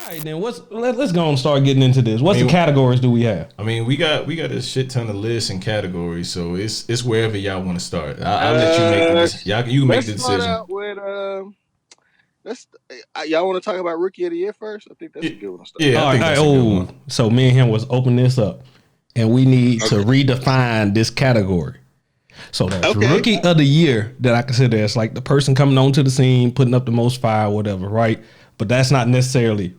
All right, then let's go and start getting into this. What's the categories do we have? I mean, we got a shit ton of lists and categories, so it's wherever y'all want to start. I'll let you make the you make the decision. Let's start out with let's y'all want to talk about Rookie of the Year first? I think that's a good one to start. Yeah, I think that's a good one. So me and him was open this up, and we need to redefine this category. So that's Rookie of the Year that I consider as like the person coming onto the scene, putting up the most fire, whatever, right? But that's not necessarily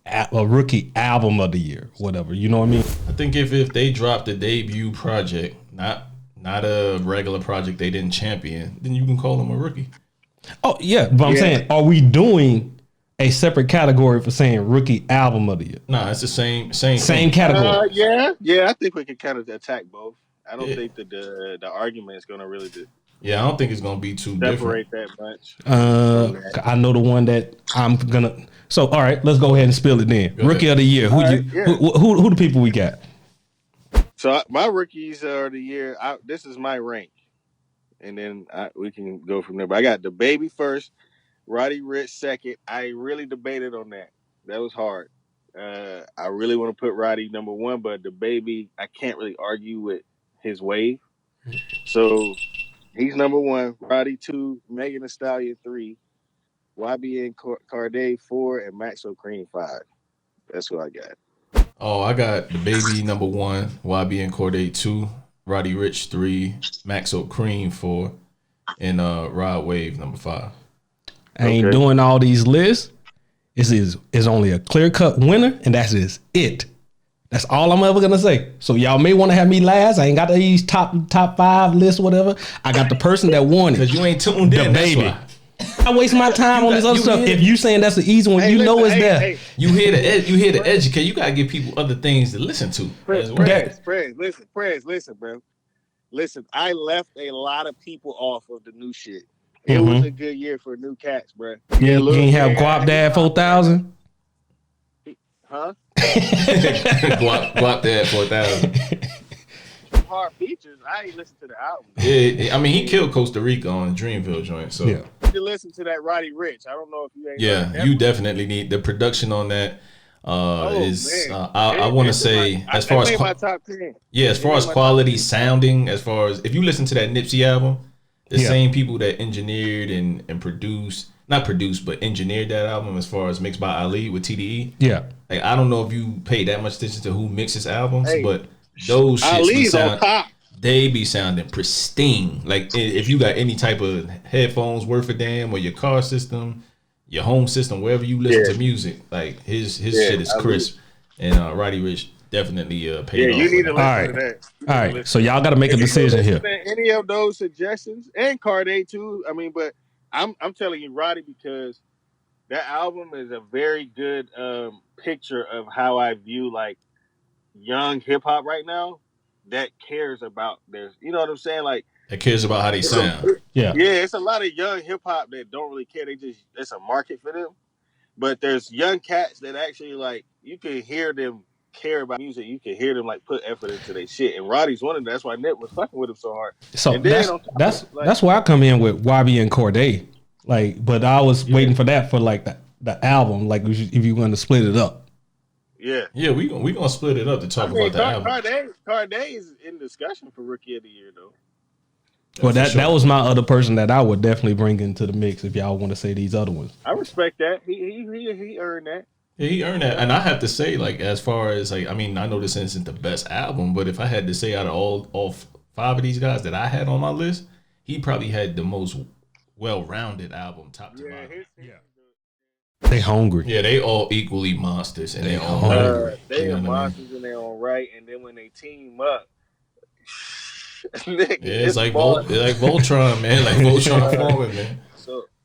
a rookie album of the year, whatever. You know what I mean? I think if they dropped a debut project, not a regular project they didn't champion, then you can call them a rookie. Oh yeah, but I'm saying, are we doing a separate category for saying rookie album of the year? Nah, it's the same category. Yeah, I think we can kind of attack both. I don't think that the argument is going to really I don't think it's going to be too separate different. that much. I know the one that I'm gonna. So all right, let's go ahead and spill it then. Rookie of the year. Who the people we got? So my rookies of the year. This is my rank, and then we can go from there. But I got the Baby first, Roddy Ricch second. I really debated on that. That was hard. I really want to put Roddy number one, but the Baby, I can't really argue with his wave. So he's number one. Roddy 2, Megan Thee Stallion 3, YBN Cordae 4, and Maxo Cream 5. That's what I got. Oh, I got the Baby number 1, YBN Cordae 2, Roddy Ricch 3, Maxo Cream 4, and Rod Wave number 5. I ain't doing all these lists. This is only a clear-cut winner, and that is it. That's all I'm ever gonna say. So y'all may want to have me last. I ain't got these top 5 lists, whatever. I got the person that won it. Cause you ain't tuned in. The Baby. I waste my time on this other stuff. If you saying that's the easy one, it's there. You hear the educate. You gotta give people other things to listen to. Prez, listen, bro. Listen, I left a lot of people off of the new shit. It was a good year for new cats, bro. Yeah, you ain't have Guap Dad 4000. Huh? Guap Dad 4000. Hard features. I ain't listened to the album. Yeah, I mean he killed Costa Rica on Dreamville joint. So you need to listen to that Roddy Ricch. I don't know if you ain't. Yeah, you definitely need the production on that. I want to say as far as my top 10. Yeah, as far as quality sounding, as far as if you listen to that Nipsey album, the same people that engineered and produced, not produced, but engineered that album as far as Mixed by Ali with TDE. Yeah. Like I don't know if you pay that much attention to who mixes albums, but those shits they be sounding pristine. Like if you got any type of headphones worth a damn, or your car system, your home system, wherever you listen to music, like his shit is crisp. And Roddy Ricch definitely paid off. You need to listen to that. All right, so y'all got to make a decision here. Any of those suggestions, and Cordae too. I mean, but I'm telling you, Roddy, because that album is a very good picture of how I view like young hip hop right now that cares about their, you know what I'm saying? Like that cares about how they sound. Yeah, it's a lot of young hip hop that don't really care. It's a market for them. But there's young cats that actually like you can hear them care about music. You can hear them like put effort into their shit. And Roddy's one of them. That's why Nip was fucking with him so hard. So that's where I come in with YB and Cordae. Like, but I was waiting for that for like the album. Like if you're going to split it up. Yeah, we gonna split it up to talk about the album. Cordae is in discussion for Rookie of the Year though. Well, that was my other person that I would definitely bring into the mix if y'all want to say these other ones. I respect that. He earned that. Yeah, he earned that, and I have to say, like, as far as like, I mean, I know this isn't the best album, but if I had to say out of all 5 of these guys that I had on my list, he probably had the most well-rounded album, top to bottom. They hungry. Yeah, they all equally monsters, and they all hungry. They are monsters in their own right, and then when they team up, it's like Voltron, man, like Voltron forward, man.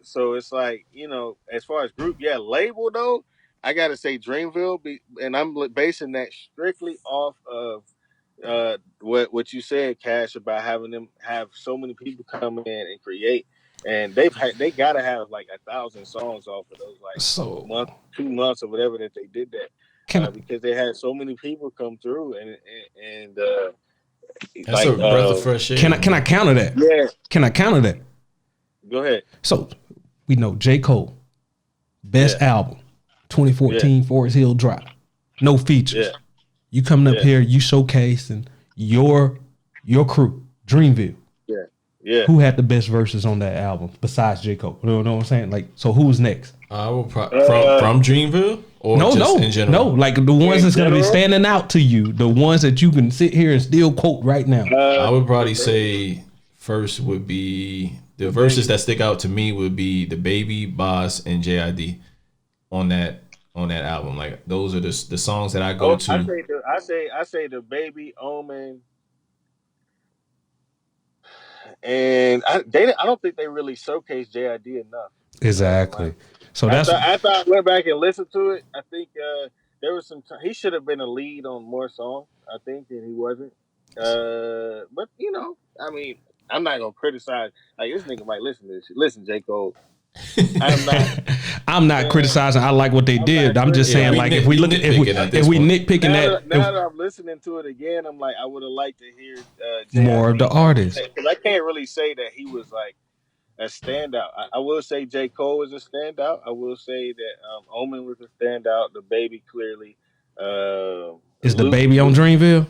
So it's like, you know, as far as group, label though, I gotta say Dreamville, and I'm basing that strictly off of what you said, Cash, about having them have so many people come in and create. And they gotta have like 1,000 songs off of those like 2 months or whatever that they did that because they had so many people come through and that's like, a breath of fresh air. Can I counter that? Yeah. Can I counter that? Go ahead. So we know J. Cole, best album, 2014 Forest Hill drop. No features. Yeah. You coming up here, you showcasing your crew, Dreamville. Yeah. Yeah. Who had the best verses on that album besides J. Cole? You know what I'm saying? Like, so who's next? From Dreamville or in general? No, like the ones that's gonna be standing out to you, the ones that you can sit here and still quote right now. I would probably say first would be the verses that stick out to me would be the Baby, Boss, and JID on that album. Like those are the songs that I go to. I say the Baby, Omen, and I don't think they really showcased JID enough. Exactly. So after I went back and listened to it, I think there was he should have been a lead on more songs, I think, and he wasn't. But I mean, I'm not gonna criticize. Like this nigga might listen to this shit. Listen, J. Cole. I'm not criticizing. I like what they did. I'm just saying, like, if we nitpicking that, now that I'm listening to it again, I'm like, I would have liked to hear more of the artists. Because I can't really say that he was like a standout. I will say J. Cole was a standout. I will say that Omen was a standout. The Baby clearly. Is the Baby on Dreamville?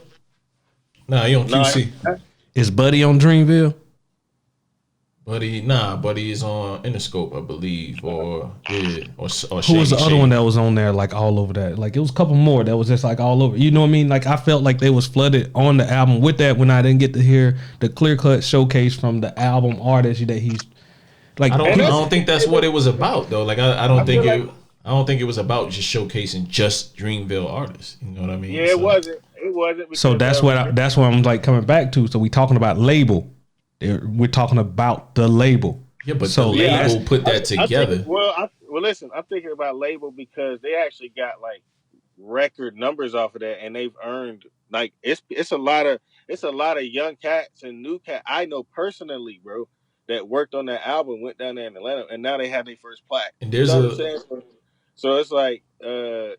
Nah, he on QC. Is Buddy on Dreamville? Buddy is on Interscope, I believe, or Who was the other one that was on there, like all over that? Like it was a couple more that was just like all over. You know what I mean? Like I felt like they was flooded on the album with that when I didn't get to hear the clear cut showcase from the album artist that he's like. I don't think that's what it was about though. Like I don't think it was about just showcasing just Dreamville artists. You know what I mean? Yeah, it wasn't. It wasn't. So that's what I'm like coming back to. So we talking about label. We're talking about the label. Yeah, but the label put that together. Listen, I'm thinking about label because they actually got like record numbers off of that, and they've earned like it's a lot of young cats and new cats I know personally, bro, that worked on that album, went down there in Atlanta, and now they have their first plaque. And there's so it's like I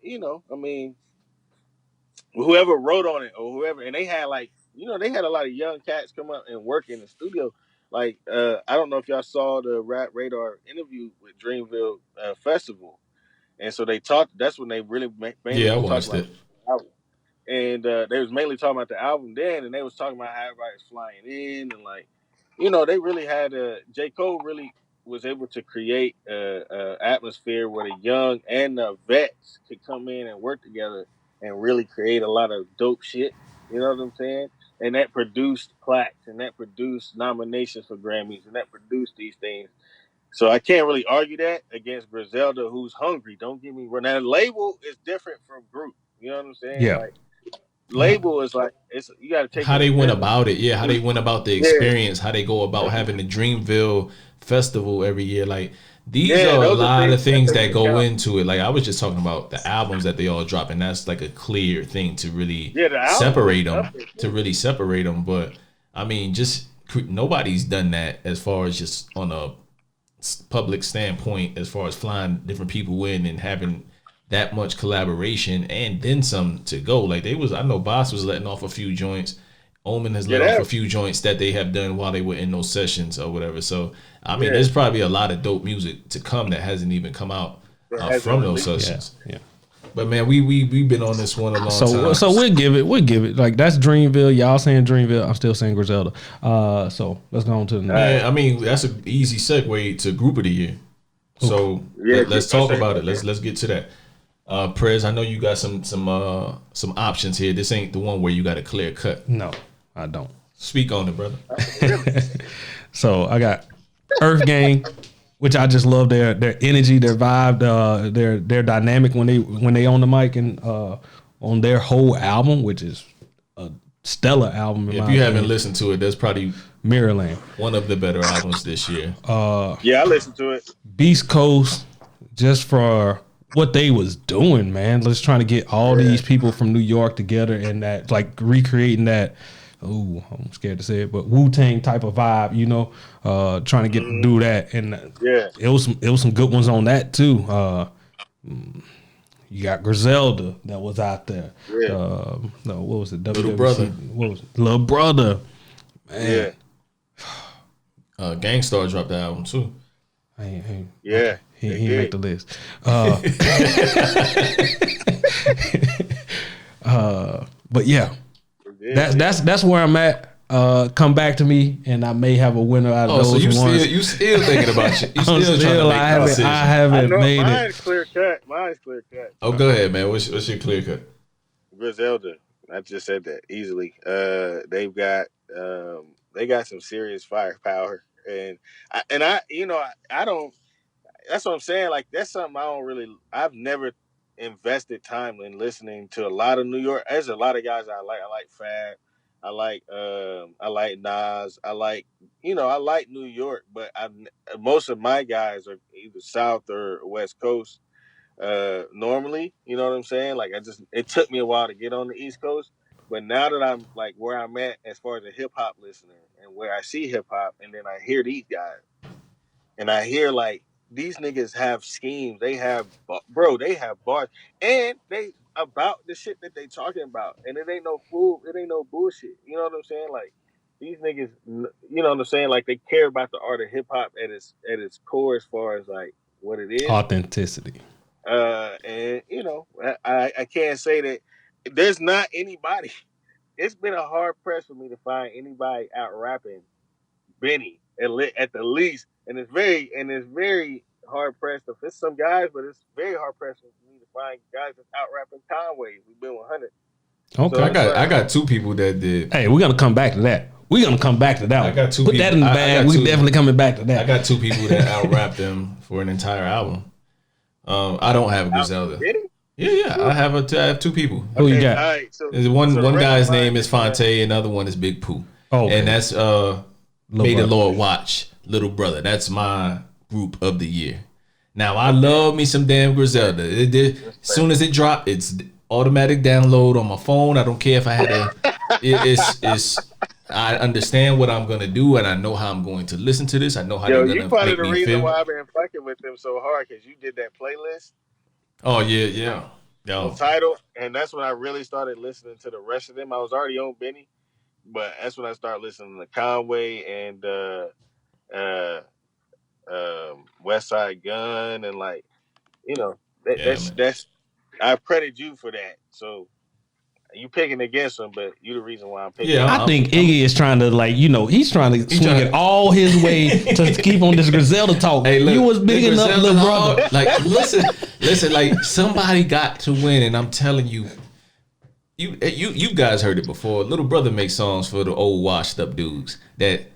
mean, whoever wrote on it or whoever, and they had like. They had a lot of young cats come up and work in the studio. Like, I don't know if y'all saw the Rap Radar interview with Dreamville Festival. And so they talked, that's when they really mainly I watched it. And they was mainly talking about the album then, and they was talking about how everybody was flying in. And like, they really had J. Cole really was able to create a atmosphere where the young and the vets could come in and work together and really create a lot of dope shit. You know what I'm saying? And that produced plaques, and that produced nominations for Grammys, and that produced these things. So I can't really argue that against Griselda, who's hungry. Don't get me wrong. Now, label is different from group. You know what I'm saying? Yeah. Like, label is like you got to take how they went about it. Yeah, how they went about the experience. How they go about having the Dreamville Festival every year. Like these are a lot of things that go into it. Like I was just talking about the albums that they all drop, and that's like a clear thing to really separate them. But I mean, just nobody's done that as far as just on a public standpoint, as far as flying different people in and having that much collaboration and then some to go. Like I know Boss was letting off a few joints. Omen has let off a few joints that they have done while they were in those sessions or whatever. So, I mean, there's probably a lot of dope music to come that hasn't even come out from those sessions. Yeah. But man, we've been on this one a long time. So we'll give it. Like that's Dreamville. Y'all saying Dreamville. I'm still saying Griselda. So let's go on to the next. Man, I mean, that's an easy segue to Group of the Year. So let's talk about it. Let's get to that. Prez, I know you got some options here. This ain't the one where you got a clear cut. No, I don't. Speak on it, brother. So I got Earth Gang, which I just love their energy, their vibe, their dynamic when they on the mic and on their whole album, which is a stellar album. If you haven't listened to it, that's probably Mirrorland, one of the better albums this year. I listened to it. Beast Coast, just for what they was doing, man. Let's try to get all these people from New York together and that, like, recreating that. Oh, I'm scared to say it, but Wu-Tang type of vibe, trying to do that, and it was some good ones on that too. You got Griselda that was out there. No, what was it? Little Brother. What was it? Little Brother. Man. Gangstar dropped the album too. He He make the list. But yeah, that's where I'm at. Come back to me, and I may have a winner out of those ones. You still thinking about you? You still trying to make I haven't made it. Mine's clear cut. Oh, go ahead, man. What's your clear cut? Griselda. I just said that easily. They got some serious firepower, and I don't. That's what I'm saying. Like, that's something I've never invested time in listening to a lot of New York. There's a lot of guys I like. I like Fab. I like Nas. I like New York, but most of my guys are either South or West Coast. Normally, you know what I'm saying? Like, it took me a while to get on the East Coast, but now that I'm like where I'm at as far as a hip hop listener and where I see hip hop, and then I hear these guys, and I hear like these niggas have schemes. They have bars, and they about the shit that they talking about, and it ain't no bullshit. You know what I'm saying? Like, these niggas, you know what I'm saying? Like, they care about the art of hip hop at its core, as far as like what it is, authenticity. And I can't say that there's not anybody. It's been a hard press for me to find anybody out rapping Benny at the least, and it's very hard pressed. It's some guys, but it's very hard pressed for me to find guys that's out rapping Conway. We've been 100. Okay, so I got two people that did. Hey, we're gonna come back to that. We're gonna come back to that. I got two. Put people, that in the bag. We definitely coming back to that. I got two people that out rap them for an entire album. I don't have Griselda. Yeah. I have two people. Who you got? All right, so one guy's name is Fonte, another one is Big Pooh. Oh, okay. And that's May the Lord Watch, Little Brother. That's my group of the year. Now, I love me some damn Griselda. As soon as it dropped, it's automatic download on my phone. I don't care if I had a. I understand what I'm gonna do, and I know how I'm going to listen to this. I know how they're gonna make me feel. You part of the reason why I've been fucking with them so hard, because you did that playlist. Oh yeah. Title, and that's when I really started listening to the rest of them. I was already on Benny, but that's when I started listening to Conway and West Side Gun, and like, that's I credit you for that. So you picking against him, but you the reason why I'm picking. Yeah, I think Iggy is trying to he's trying to swing it all his way to keep on this Griselda talk. Hey, look, you was big enough, little brother. Like, listen, like, somebody got to win, and I'm telling you, you guys heard it before. Little Brother makes songs for the old washed up dudes that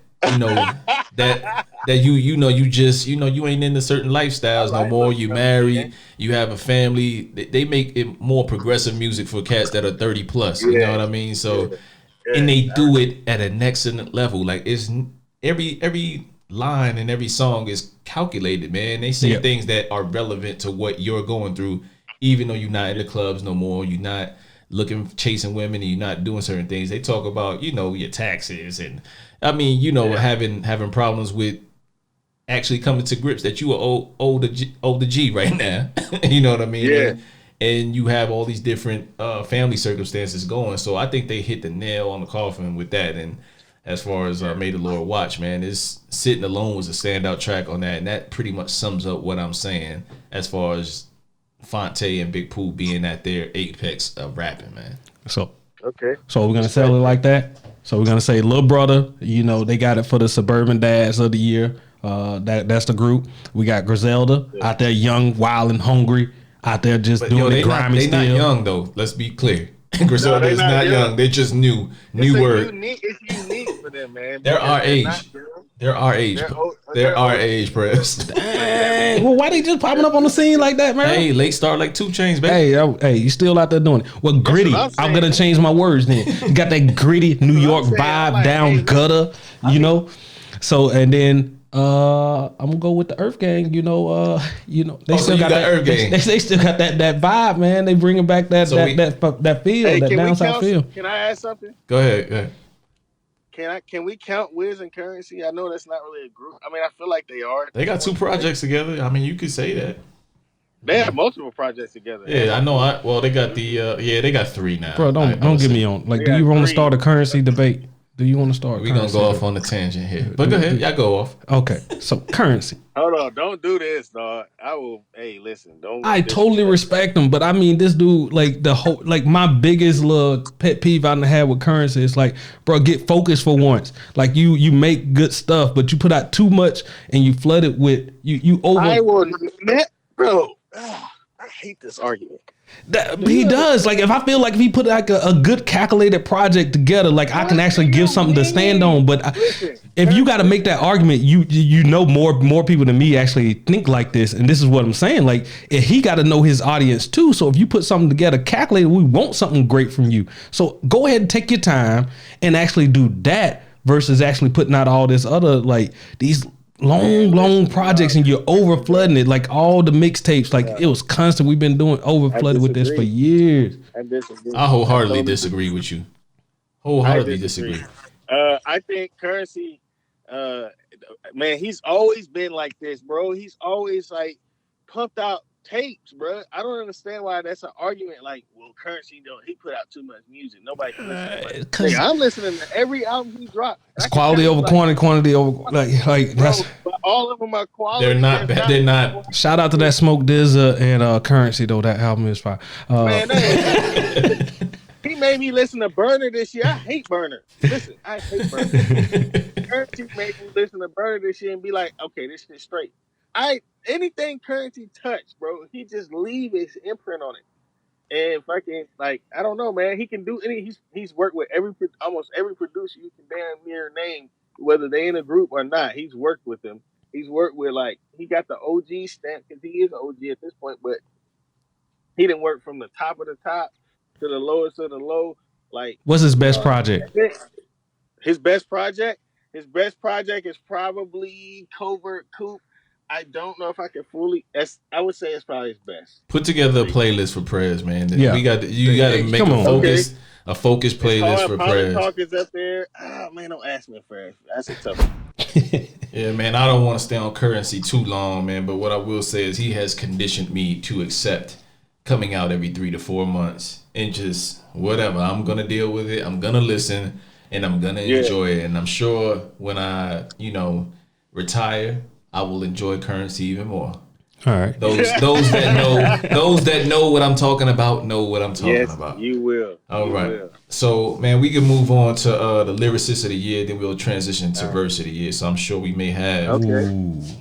you ain't into certain lifestyles no more. You married, you have a family. They make it more progressive music for cats that are 30 plus. You know what I mean? So, and they do it at an excellent level. Like, it's every line and every song is calculated, man. They say things that are relevant to what you're going through, even though you're not in the clubs no more. You're not chasing women, and you're not doing certain things. They talk about, your taxes, and I mean, having problems with actually coming to grips that you are older G right now. You know what I mean? Yeah. And you have all these different family circumstances going. So I think they hit the nail on the coffin with that. And as far as May the Lord Watch, man, it's Sitting Alone was a standout track on that. And that pretty much sums up what I'm saying as far as Fonte and Big Pooh being at their apex of rapping, man. So we're going to sell it like that. So we're going to say Lil Brother, they got it for the Suburban Dads of the Year. That's the group. We got Griselda out there, young, wild, and hungry, out there just doing the grimy still. They're not young, though. Let's be clear. Griselda is not young. They're just new word. It's unique for them, man. They're our age. They're our age, Press. Dang. Well, why they just popping up on the scene like that, man? Hey, late start like 2 Chainz, baby. Hey, you still out there doing it. Well, gritty. I'm gonna change my words then. You got that gritty New York vibe, down gutter, So, and then I'm gonna go with the Earth Gang. They still got that Earth Gang. They still got that vibe, man. They bringing back that feel, that down south feel. Can I add something? Go ahead. Can we count Wiz and Currency? I know that's not really a group. I mean, I feel like they are. They got 2 projects together. I mean, you could say that. They have multiple projects together. Yeah, I know. They got they got 3 now. Bro, don't get me on. Like, do you want to start a Currency debate? Do you want to start? We're gonna go off on the tangent here, but go ahead. Y'all go off. Okay, so Currency. Hold on, don't do this, dog. I will. Hey, listen, don't. I totally respect him, but I mean, this dude, like the whole, like my biggest little pet peeve I had with Currency is like, bro, get focused for once. Like you make good stuff, but you put out too much and you flood it with you over. I will, bro. I hate this argument. He does. Like if I feel like if he put like a good calculated project together, like I can actually give something to stand on. But if you got to make that argument, you know more people than me actually think like this, and this is what I'm saying. Like if he got to know his audience too. So if you put something together calculated, we want something great from you. So go ahead and take your time and actually do that versus actually putting out all this other like these long projects and you're over flooding it, like all the mixtapes, like it was constant. We've been doing over flooded with this for years. I wholeheartedly disagree with you. Wholeheartedly disagree. I think Currency, man, he's always been like this, bro. He's always like pumped out tapes, bro. I don't understand why that's an argument. Like, well, Currency, though, he put out too much music. Nobody can listen to it. I'm listening to every album he dropped. It's quality over quantity over like bro, that's. But all of them are quality. They're not bad. They're not. Shout out to that Smoke Dizza and Currency though. That album is fire. Man, he made me listen to Burner this year. I hate Burner. Listen, I hate Burner. Currency made me listen to Burner this year and be like, okay, this shit's straight. Anything Currency touch, bro, he just leave his imprint on it. And fucking like, I don't know, man. He can do any. He's worked with almost every producer you can damn near name, whether they in a group or not. He's worked with them. He's worked with like he got the OG stamp because he is an OG at this point, but he didn't work from the top of the top to the lowest of the low. Like, what's his best project? His best project is probably Covert Coupe. I don't know if I can fully. I would say it's probably his best. Put together a playlist for prayers, man. Yeah, you got to make a focus playlist for prayers. Talk is up there. Oh man, don't ask me for it. That's a tough one. Yeah, man. I don't want to stay on Currency too long, man. But what I will say is he has conditioned me to accept coming out every 3 to 4 months and just whatever. I'm gonna deal with it. I'm gonna listen and I'm gonna enjoy it. And I'm sure when I retire, I will enjoy Currency even more. All right. Those that know what I'm talking about know what I'm talking about. You will. All right. So, man, we can move on to the lyricist of the year. Then we'll transition to verse of the year. So I'm sure we may have. Okay.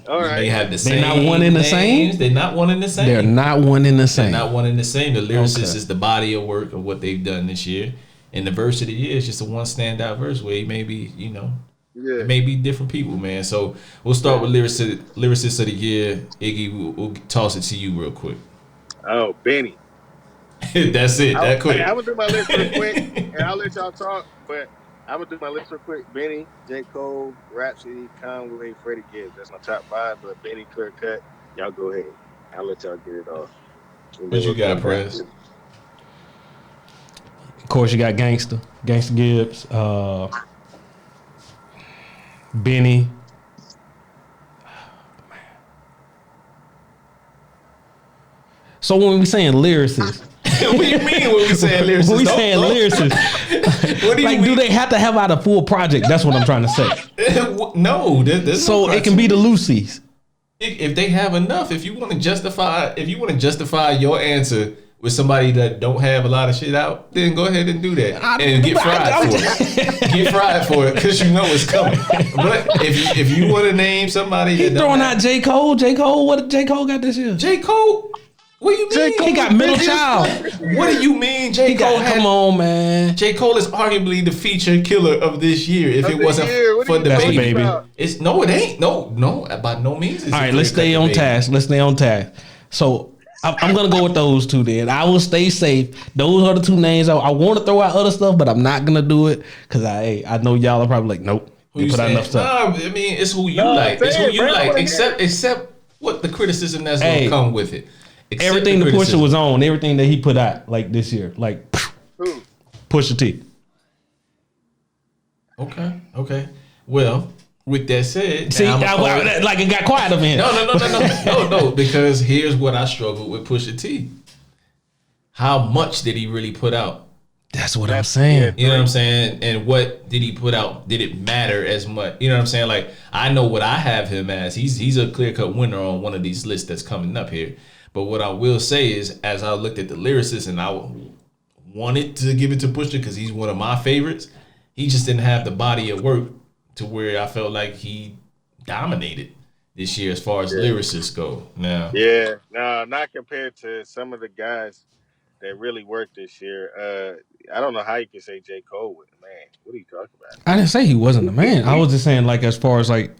All right. May have the same. They're not one in the same. They're not one in the same. They're not one in the same. They're not one in the same. The lyricist is the body of work of what they've done this year, and the verse of the year is just a one standout verse where he may be, it may be different people, man. So we'll start with lyricist of the year. Iggy, we'll toss it to you real quick. Oh, Benny. That's it. That quick. I'm gonna do my list real quick, and I'll let y'all talk. But I'm gonna do my list real quick. Benny, J. Cole, Rhapsody, Conway, Freddie Gibbs. That's my top 5. But Benny, clear cut. Y'all go ahead. I'll let y'all get it off. What you got, Prez? Of course, you got Gangsta Gibbs. Benny. So when we saying lyricists, what do you mean when we saying lyricists? When we saying lyricists, what do you mean? Do they have to have out a full project? That's what I'm trying to say. No, there's so no it can be the Lucy's. If they have enough, if you want to justify your answer with somebody that don't have a lot of shit out, then go ahead and do that and get fried for it. Get fried for it because you know it's coming. But if you want to name somebody that throwing out J. Cole, what did J. Cole got this year? J. Cole? What do you mean? He got Middle Child. What do you mean J. Cole come on, man. J. Cole is arguably the feature killer of this year. If it wasn't for the baby. It ain't. No, by no means. All right, let's stay on task. So I'm gonna go with those two then. I will stay safe. Those are the two names. I want to throw out other stuff, but I'm not gonna do it because I know y'all are probably like, nope. You put out enough stuff. No, I mean it's who you like. It's who you like. Except what the criticism that's gonna come with it. Everything the Pusha was on, everything that he put out like this year, like Pusha T. Okay. Well, with that said, like it got quiet up in here. No. Because here's what I struggled with Pusha T. How much did he really put out? That's what I'm saying. You know what I'm saying? And what did he put out? Did it matter as much? You know what I'm saying? Like, I know what I have him as. He's a clear-cut winner on one of these lists that's coming up here. But what I will say is, as I looked at the lyricist and I wanted to give it to Pusha because he's one of my favorites, he just didn't have the body of work to where I felt like he dominated this year as far as lyricists go. Now, no, not compared to some of the guys that really worked this year. I don't know how you can say J. Cole was the man. What are you talking about? I didn't say he wasn't the man. I was just saying, like, as far as like,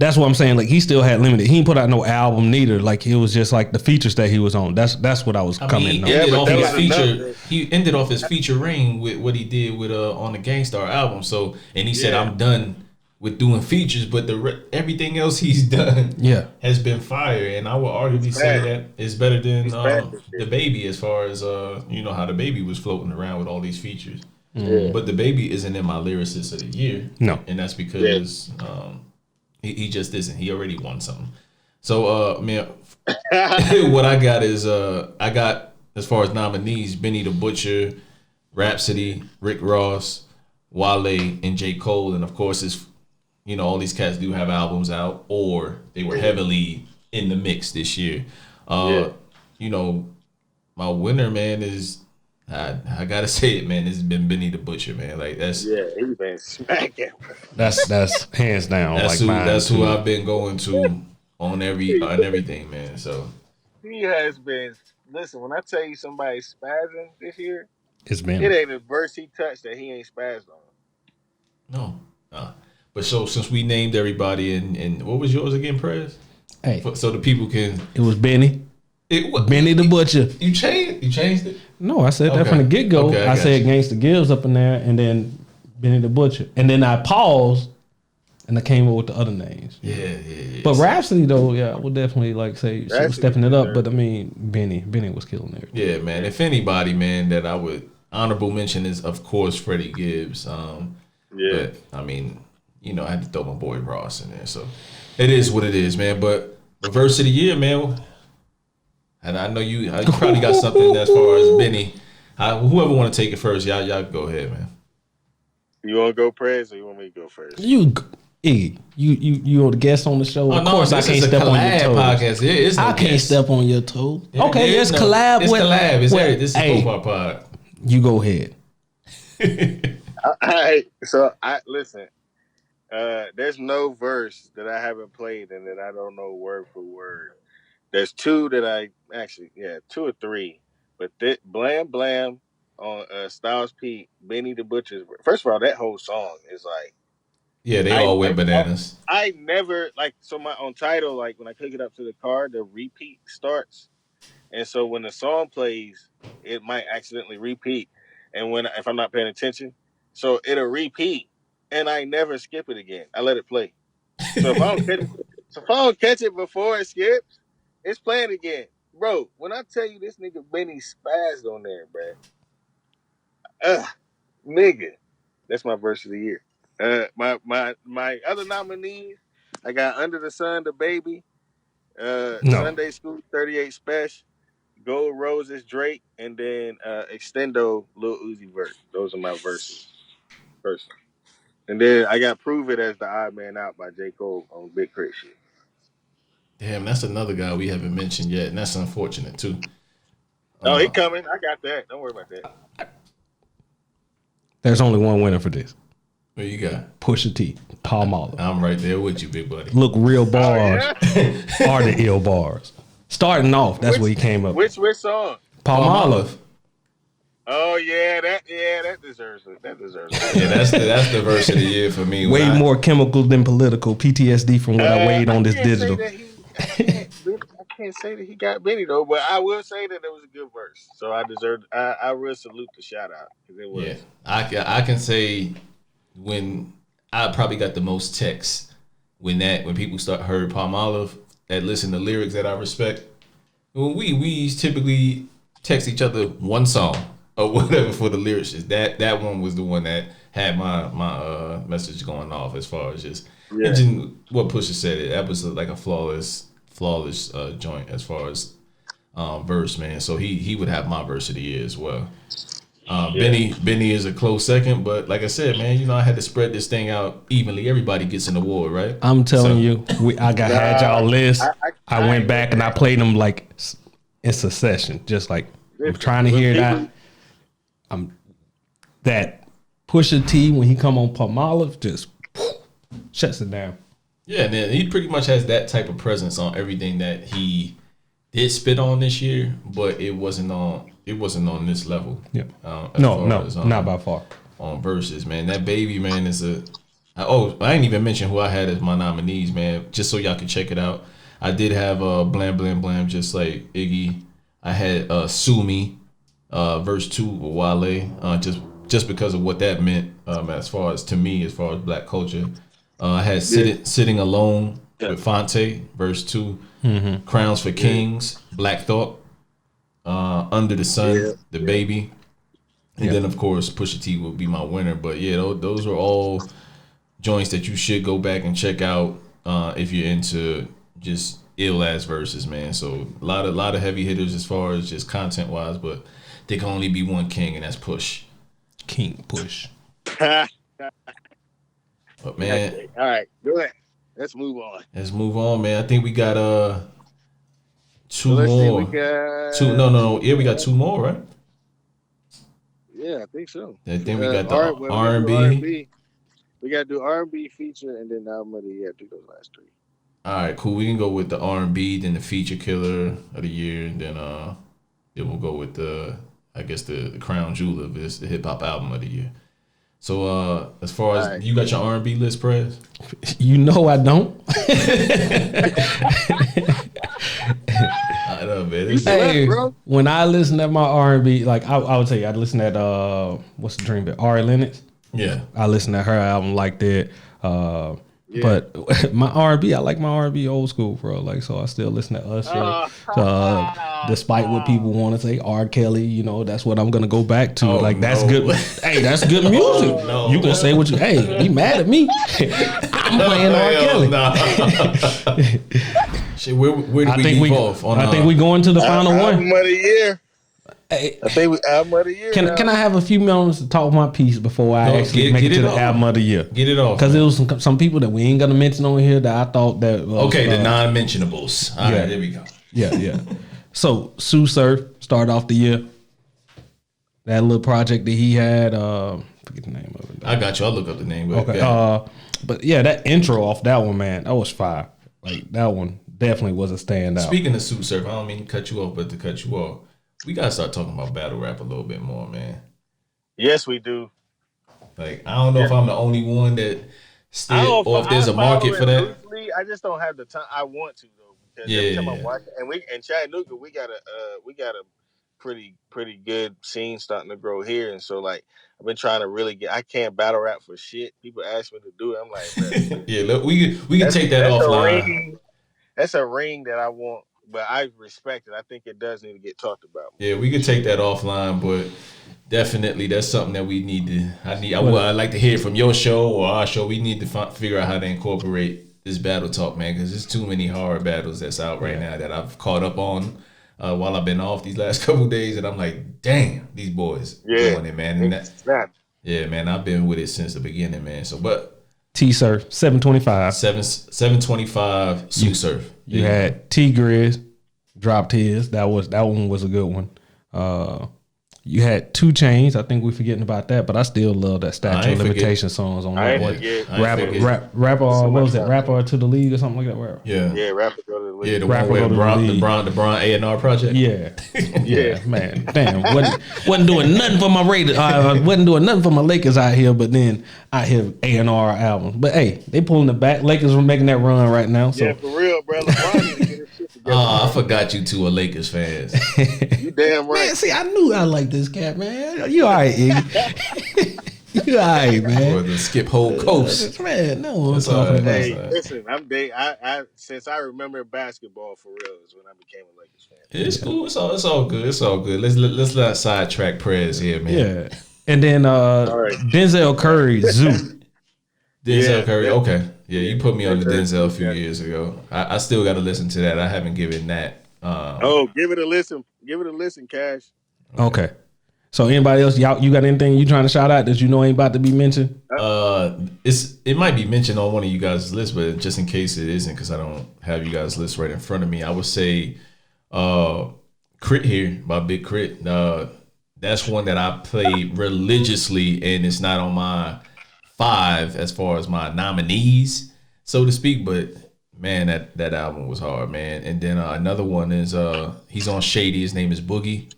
that's what I'm saying. Like, he still had limited. He didn't put out no album neither. Like, it was just like the features that he was on. That's what I was coming on. He ended off his feature reign with what he did with on the Gangstar album. So, and he said, I'm done with doing features, but everything else he's done has been fire, and I would arguably say that it's better than the Baby as far as you know how the Baby was floating around with all these features. But the Baby isn't in my lyricist of the year, and that's because he just isn't. He already won something. So man, what I got is I got, as far as nominees, Benny the Butcher, Rhapsody, Rick Ross, Wale, and J. Cole, and of course it's, you know, all these cats do have albums out, or they were heavily in the mix this year. You know, my winner, man, is I gotta say it, man. It's been Benny the Butcher, man. Like he's been smacking. That's hands down. That's who I've been going to on everything, man. So he has been. Listen, when I tell you somebody's spazzing this year, it's been. It ain't a verse he touched that he ain't spazzed on. No. But so since we named everybody, and what was yours again, Prez? Hey, so the people can. It was Benny. Benny the Butcher. You changed it? No, I said that from the get go. I said Gangsta Gibbs up in there, and then Benny the Butcher, and then I paused, and I came up with the other names. Yeah. But Rhapsody though, I would definitely like say she was stepping it up. But I mean, Benny was killing everything. Yeah, man. If anybody, man, that I would honorable mention is of course Freddie Gibbs. But I mean, you know, I had to throw my boy Ross in there. So it is what it is, man. But the verse of the year, man. And I know you probably got something as far as Benny. Whoever want to take it first, y'all go ahead, man. You want to go, Prez, or you want me to go first? You are the guest on the show. Of course, I can't step on your toes. Podcast. I can't step on your toes. Okay, let's collab. It's collab. This is both our pod. You go ahead. All right. So listen. There's no verse that I haven't played and that I don't know word for word. There's two that two or three. But Blam Blam on Styles P, Benny the Butcher's. First of all, that whole song is like. Yeah, they all went bananas. I never on Tidal, like when I click it up to the car, the repeat starts. And so when the song plays, it might accidentally repeat. And if I'm not paying attention, so it'll repeat. And I never skip it again. I let it play. So if I don't catch it before it skips, it's playing again. Bro, when I tell you this nigga Benny spazzed on there, bro. Nigga. That's my verse of the year. My other nominees, I got Under the Sun, The Baby, Sunday School 38 Special, Gold Roses, Drake, and then Extendo, Lil Uzi Vert. Those are my verses. Personally. And then I got Prove It as the Odd Man Out by J. Cole on Big Crit shit. Damn, that's another guy we haven't mentioned yet, and that's unfortunate too. He coming. I got that. Don't worry about that. There's only one winner for this. What you got? Pusha T, Palmolive. I'm right there with you, big buddy. Look, real bars are the ill bars. Starting off, that's what he came up. Which song? Palmolive. Oh yeah, that deserves it. That deserves it. Yeah, that's the verse of the year for me. Way more chemical than political. PTSD from what I weighed on this digital. I can't say that he got Benny though, but I will say that it was a good verse. So I will salute the shout out because it was. Yeah, I can say when I probably got the most texts when people heard Palmolive that listen to lyrics that I respect. When we typically text each other one song or whatever for the lyricist. That one was the one that had my message going off as far as just what Pusha said. That was like a flawless joint as far as verse, man. So he would have my verse of the year as well. Benny is a close second, but like I said, man, I had to spread this thing out evenly. Everybody gets an award, right? I'm telling you, I had y'all list. I went back and I played them like in succession, just like I'm trying to hear that. That Pusha T when he come on Palmolive just shuts it down. Yeah, and then he pretty much has that type of presence on everything that he did spit on this year, but it wasn't on this level. Yeah. Not by far. On verses, man. That Baby, man, is I didn't even mention who I had as my nominees, man. Just so y'all can check it out. I did have Blam Blam Blam, just like Iggy. I had Sue Me, verse 2 with Wale, just because of what that meant as far as Black culture. I had Sitting Alone with Fonte, verse 2. Mm-hmm. Crowns for Kings, Black Thought, Under the Sun, The Baby, and then of course Pusha T will be my winner. But yeah, those are all joints that you should go back and check out if you're into just ill ass verses, man. So a lot of heavy hitters as far as just content wise, but there can only be one king, and that's Push. King Push. But man, all right, go ahead. Let's move on, man. I think we got two more. We got two more, right? Yeah, I think so. I think we got the R&B. We got to do R&B feature and then the album of the year. I think those last three. All right, cool. We can go with the R&B, then the feature killer of the year, and then we'll go with the crown jewel of this, the hip hop album of the year. So as far as you got your R&B list, Prez? You know I don't. I know, man. Hey, when I listen to my R&B, like I would tell you, I listen at what's the dream bit? Ari Lennox. Yeah, I listen to her album like that. But my R&B, I like my R&B old school, bro. Like, so I still listen to Usher. Despite what people want to say, R. Kelly, that's what I'm gonna go back to. That's good. Hey, that's good music. You can say what you. Hey, be mad at me. I'm playing R. Kelly. Shit, where do we leave off? I think we going to the final one. Album of the year. Hey, I think we album of the year. Can I have a few minutes to talk my piece before I actually make it to the album of the year? Get it off. Because there was some people that we ain't gonna mention on here that I thought that was, the non-mentionables. All right, there we go. Yeah. So Sue Surf started off the year. That little project that he had, forget the name of it. I got you. I'll look up the name. Okay. But yeah, that intro off that one, man, that was fire. Like that one definitely was a standout. Speaking of Sue Surf, I don't mean to cut you off, but to cut you off, we gotta start talking about battle rap a little bit more, man. Yes, we do. Like I don't know if I'm the only one that still, or if there's a market for that. Loosely, I just don't have the time. I want to though, because every time I watch it, and Chattanooga, we got a pretty good scene starting to grow here, and so like I've been trying to really get. I can't battle rap for shit. People ask me to do it. I'm like, yeah, look, we can take that offline. That's a ring that I want. But I respect it. I think it does need to get talked about. Yeah, we could take that offline, but definitely that's something that we need to. I'd like to hear from your show or our show. We need to figure out how to incorporate this battle talk, man, because there's too many hard battles that's out right now that I've caught up on while I've been off these last couple of days, and I'm like, damn, these boys doing it, man. And yeah, man, I've been with it since the beginning, man. So, but T-Surf 725, 725 Sue Surf. You had T Grizz dropped his. That one was a good one. You had 2 Chainz. I think we're forgetting about that, but I still love that Statue of Limitation songs on that one. Rapper, what was it? Rapper to the League or something like that. Yeah, Rapper Go to the League. Yeah, the one with the Bron A&R project. Yeah, man. Damn, wasn't doing nothing for my Raiders. Wasn't doing nothing for my Lakers out here, but then out here A&R albums. But hey, they pulling it back. Lakers were making that run right now. So. Yeah, for real, bro. LeBron need to get his shit together. I forgot you two are Lakers fans. You damn right. Man, see, I knew I liked this cat, man. You all right, Iggy. You all right, man. Or the skip whole coast. Man, no one's talking about that. Hey, listen, I since I remember basketball for real is when I became a Lakers fan. It's cool. It's all good. It's all good. Let's not sidetrack Prez here, man. Yeah. And then Denzel Curry, Zoo. Denzel Curry, okay. Yeah, you put me on the Denzel a few years ago. I still got to listen to that. I haven't given that. Give it a listen. Give it a listen, Cash. Okay. So anybody else, y'all, you got anything you trying to shout out that you know ain't about to be mentioned? It might be mentioned on one of you guys' list, but just in case it isn't, because I don't have you guys' list right in front of me, I would say Crit here by Big Crit. That's one that I play religiously, and it's not on my 5 as far as my nominees, so to speak. But man, that album was hard, man. And then another one is he's on Shady. His name is Boogie.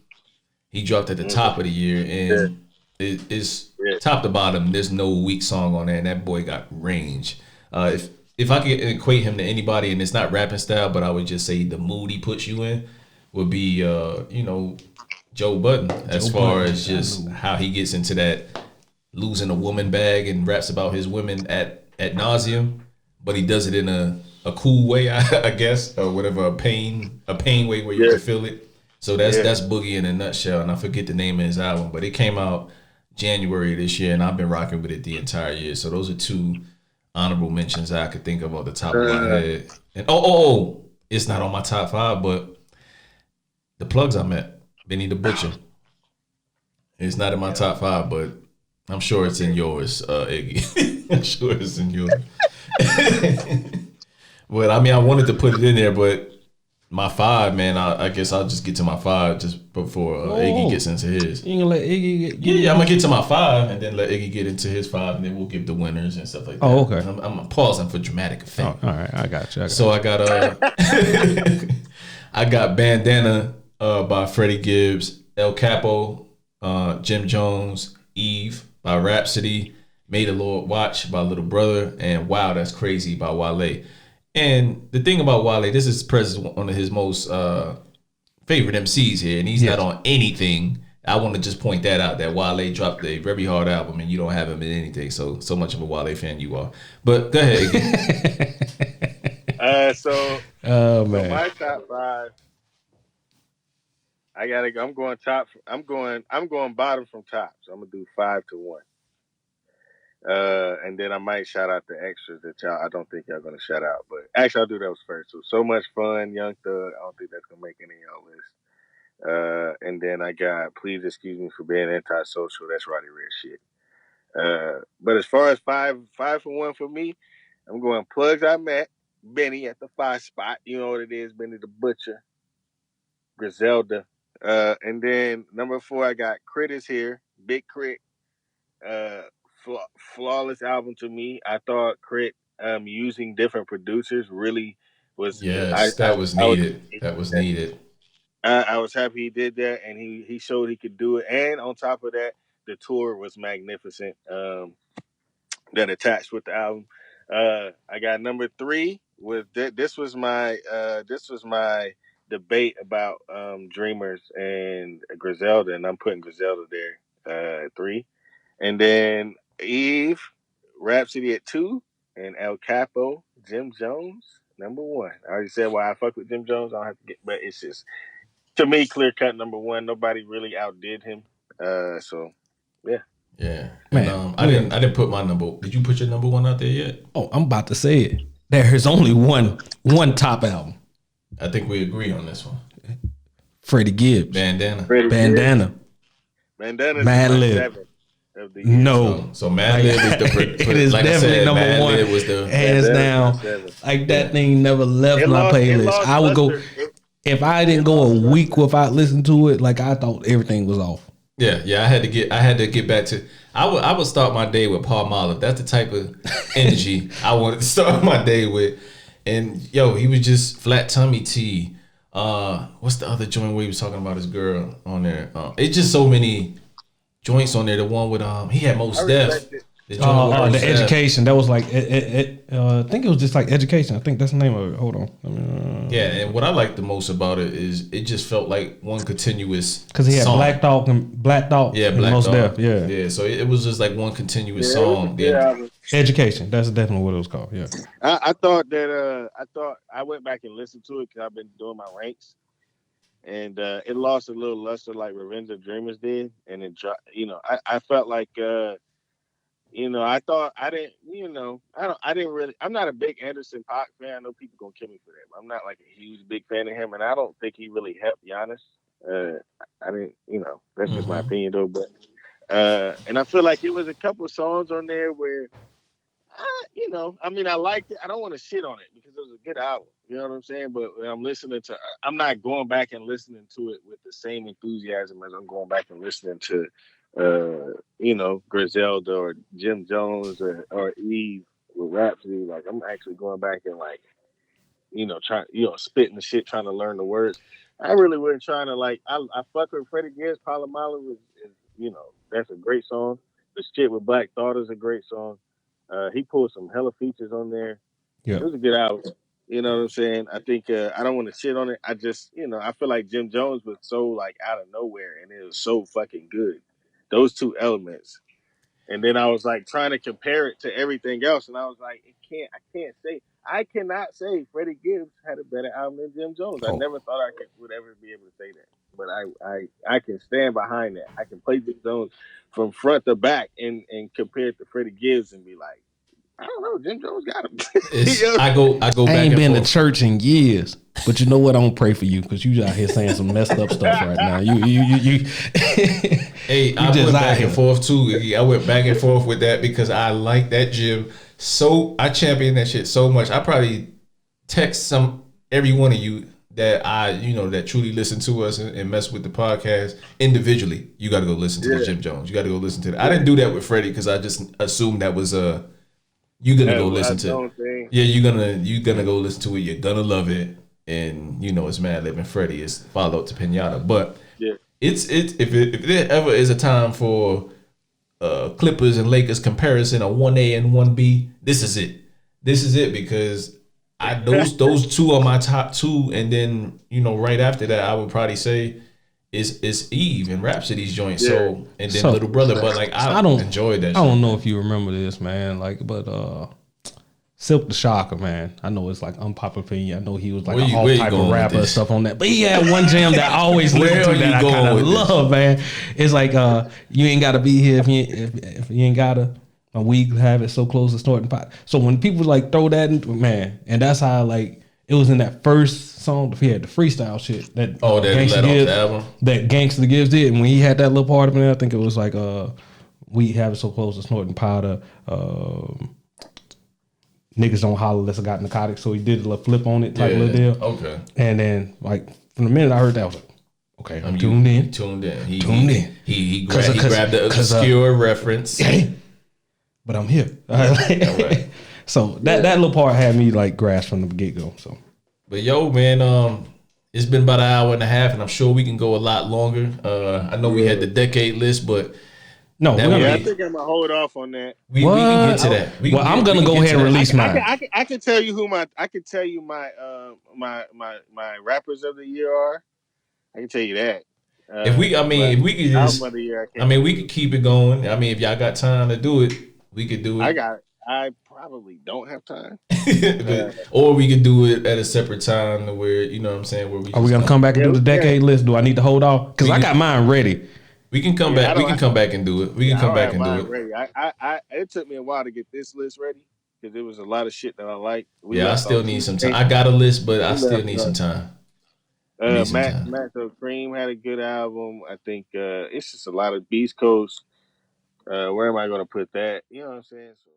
He dropped at the top of the year, and it's top to bottom. There's no weak song on there, and that boy got range. If I could equate him to anybody, and it's not rapping style, but I would just say the mood he puts you in would be Joe Budden, as far as just how he gets into that losing a woman bag and raps about his women at nauseum, but he does it in a cool way, I guess, or whatever, a pain way where you can feel it. So that's Boogie in a nutshell, and I forget the name of his album, but it came out January this year, and I've been rocking with it the entire year. So those are 2 honorable mentions I could think of off the top of my head. And it's not on my top 5, but the plugs I met. Benny the Butcher. It's not in my top 5, but I'm sure it's in yours, Iggy. I'm sure it's in yours. But I mean, I wanted to put it in there, but my 5, man, I guess I'll just get to my 5 just before Iggy gets into his. You gonna let Iggy get I'm gonna get to my 5 and then let Iggy get into his 5, and then we'll give the winners and stuff like that. Oh, okay. I'm pausing for dramatic effect. Oh, all right, I got you. I got I got Bandana by Freddie Gibbs, El Capo, Jim Jones, Eve by Rhapsody, May the Lord Watch by Little Brother, and Wow That's Crazy by Wale. And the thing about Wale, this is present one of his most favorite MCs here, and he's not on anything. I want to just point that out, that Wale dropped a very hard album, and you don't have him in anything. So much of a Wale fan you are. But go ahead. So my top 5. I gotta go. I'm going top. I'm going bottom from top. So I'm gonna do 5 to 1. And then I might shout out the extras that I don't think y'all gonna shout out, but actually I'll do those first. So much fun, Young Thug. I don't think that's gonna make any of y'all list. And then I got Please Excuse Me for Being Antisocial. That's Roddy Ricch shit. But as far as 5 for 1 for me, I'm going Plugs I Met, Benny at the 5 spot. You know what it is, Benny the Butcher, Griselda. And then number 4, I got Crit is Here, Big Crit. Flawless album to me. I thought Crit using different producers really was. Yes, that was needed. That was needed. I was happy he did that, and he showed he could do it. And on top of that, the tour was magnificent. That attached with the album. I got number 3 with this was my debate about Dreamers and Griselda, and I'm putting Griselda there at 3. And then Eve, Rhapsody at 2, and El Capo, Jim Jones, number 1. I already said why I fuck with Jim Jones. I don't have to get, but it's just, to me, clear cut number 1. Nobody really outdid him. So yeah. Yeah. Man, I didn't put my number. Did you put your number 1 out there yet? Oh, I'm about to say it. There is only one top album. I think we agree on this one. Freddie Gibbs. Bandana. Bandana. Mad Lib. No. So Mad Lib is the it is like definitely number Mad 1. Lib was the hands down. Like that thing never left my playlist. I would go if I didn't go a week without listening to it. Like I thought everything was off. Yeah. I had to get back to. I would start my day with Paul Mahler. That's the type of energy I wanted to start my day with. And he was just Flat Tummy Tea. What's the other joint where he was talking about his girl on there? It's just so many joints on there. The one with he had Mos Def. The Education. That was like I think it was just like Education. I think that's the name of it. Hold on. Yeah, and what I like the most about it is it just felt like one continuous. Because he had song. Black Dog and Mos Def. Yeah. So it was just like one continuous song. Education. That's definitely what it was called. Yeah. I thought that I went back and listened to it because I've been doing my ranks. And it lost a little luster like Revenge of Dreamers did, and it dropped. I felt like I thought I didn't. I didn't really. I'm not a big Anderson .Paak fan. I know people gonna kill me for that, but I'm not like a huge big fan of him, and I don't think he really helped Giannis. I didn't, that's just my opinion though. But and I feel like it was a couple songs on there where, I liked it. I don't want to shit on it because it was a good album. You know what I'm saying? But when I'm not going back and listening to it with the same enthusiasm as I'm going back and listening to, Griselda or Jim Jones or Eve with Rhapsody. Like I'm actually going back and spitting the shit, trying to learn the words. I really wasn't trying to I fuck with Freddie Gibbs. Palomalu is that's a great song. The shit with Black Thought is a great song. He pulled some hella features on there. Yeah, it was a good album. You know what I'm saying? I think I don't want to shit on it. I just I feel like Jim Jones was so out of nowhere, and it was so fucking good. Those two elements. And then I was trying to compare it to everything else, and I was like, I cannot say Freddie Gibbs had a better album than Jim Jones. I never thought I would ever be able to say that, but I can stand behind that. I can play Jim Jones from front to back and compare it to Freddie Gibbs and be like, I don't know, Jim Jones got him. I go back. I ain't been to church in years, but you know what? I don't pray for you because you out here saying some messed up stuff right now. You. Hey, I went back and forth too. I went back and forth with that because I like that Jim. So I champion that shit so much. I probably text every one of you that that truly listen to us and mess with the podcast individually. You got to go listen to the Jim Jones. You got to go listen to that. I didn't do that with Freddie because I just assumed that was you're gonna go listen to it. Yeah, you're gonna go listen to it. You're gonna love it, and it's Mad Lib and Freddie is follow up to Pinata. But it's if there ever is a time for Clippers and Lakers comparison, a 1A and 1B, this is it. This is it because those two are my top two, and then right after that, I would probably say is Eve and Rhapsody's joint. So and then Little Brother, but I don't enjoy that. I don't know if you remember this, man. But Silk the Shocker, man. I know it's unpopular opinion. I know he was all type of rapper and stuff on that. But he had one jam that I always listen to that I kind of love, man. It's you ain't gotta be here if you ain't gotta. We have it so close to snorting pot. So when people throw that into man, and that's how it was in that first song. He had the freestyle shit that Gangsta Gibbs did, and when he had that little part of it, I think it was we have it so close to snorting powder. Niggas don't holler unless I got narcotics, so he did a little flip on it, type little deal. Okay, and then from the minute I heard that, I was like, okay, I'm tuned in. Tuned in. He grabbed the obscure reference. But I'm here. Right. So that little part had me grasp from the get go. So, but yo, man, it's been about an hour and a half, and I'm sure we can go a lot longer. I know we had the decade list, but no, I think I'm gonna hold off on that. We can get to that. I'm gonna go ahead and release mine. I can tell you my rappers of the year are. I can tell you that. If we could just, we could keep it going. If y'all got time to do it, we could do it. I probably don't have time. Or we could do it at a separate time where, you know what I'm saying? Where are we going to come back and do the decade list? Do I need to hold off? Because I got mine ready. We can come back. We can come back and do it. We can come back and do it. Ready. It took me a while to get this list ready because there was a lot of shit that I like. I still need some time. I got a list, but I still need some time. Matt Cream had a good album. I think it's just a lot of Beast Coast. Where am I going to put that? You know what I'm saying? So